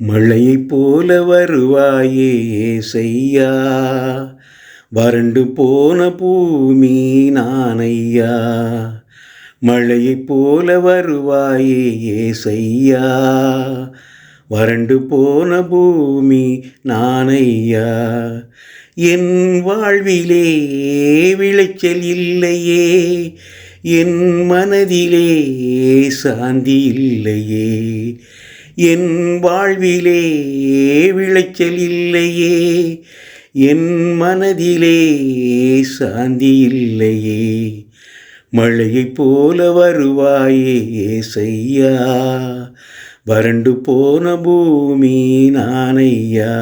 மழையைப் போல வருவாயே ஏசையா, வறண்டு போன பூமி நானையா. மழையைப் போல வருவாயே ஏசையா, வறண்டு போன பூமி நானையா. என் வாழ்விலே விளைச்சல் இல்லையே, என் மனதிலே சாந்தி இல்லையே. என் வாழ்விலே விளைச்சல் இல்லையே, என் மனதிலே சாந்தி இல்லையே. மழையைப் போல வருவாயே ஏசையா, வறண்டு போன பூமி நானையா.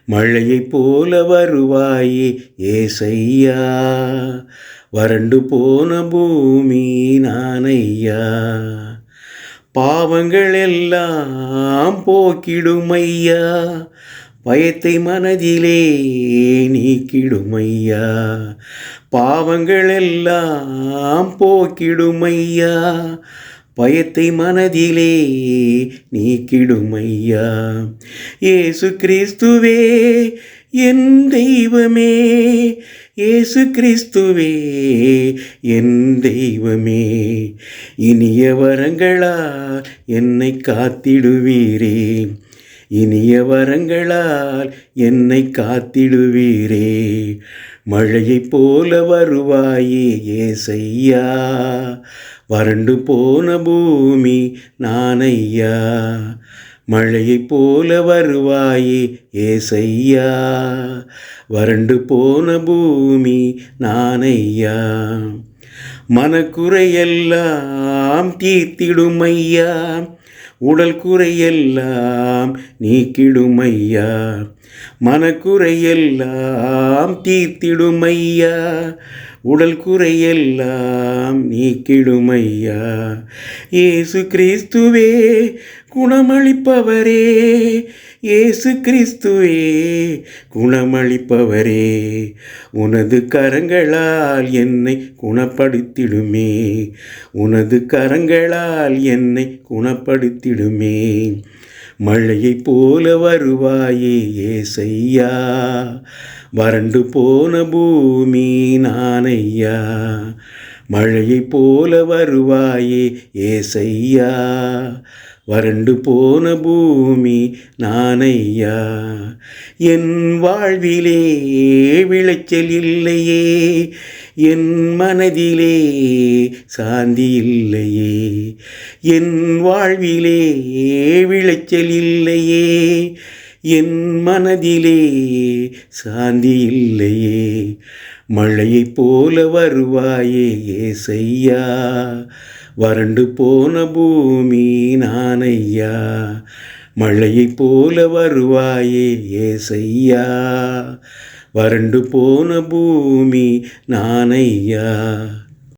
மழையைப் போல வருவாயே ஏசையா, வறண்டு போன பூமி நானையா. பாவங்கள் எல்லாம் போக்கிடுமையா, பயத்தை மனதிலே நீக்கிடுமையா. பாவங்கள் எல்லாம் போக்கிடுமையா, பயத்தை மனதிலே நீக்கிடுமையா. இயேசு கிறிஸ்துவே என் தெய்வமே, இயேசு கிறிஸ்துவே என் தெய்வமே. இனிய வரங்களால் என்னை காத்திடுவீரே, இனிய வரங்களால் என்னை காத்திடுவீரே. மழையைப் போல வருவாயே ஏசையா, வறண்டு போன பூமி நானையா. மழையைப் போல வருவாயே ஏசையா, வறண்டு போன பூமி நானையா. மனக்குறையெல்லாம் தீர்த்திடுமையா, உடல் குறையெல்லாம் நீக்கிடுமையா. மனக்குறையெல்லாம் தீர்த்திடுமையா, உடல் குறையெல்லாம் நீக்கிடுமையா. இயேசு கிறிஸ்துவே குணமளிப்பவரே, இயேசு கிறிஸ்துவே குணமளிப்பவரே. உனது கரங்களால் என்னை குணப்படுத்திடுமே, உனது கரங்களால் என்னை குணப்படுத்திடுமே. மழையைப் போல வருவாயே ஏசையா, வறண்டு போன பூமி நானையா. மழையைப் போல வருவாயே ஏசையா, வறண்டு போன பூமி நானையா. என் வாழ்விலே விளைச்சல் இல்லையே, என் மனதிலே சாந்தி இல்லையே. என் வாழ்விலே விளைச்சல் இல்லையே, என் மனதிலே சாந்தி இல்லையே. மழையைப் போல வருவாயே ஏசையா, வறண்டு போன பூமி நானையா. மழையைப் போல வருவாயே ஏசையா, வறண்டு போன பூமி நானையா.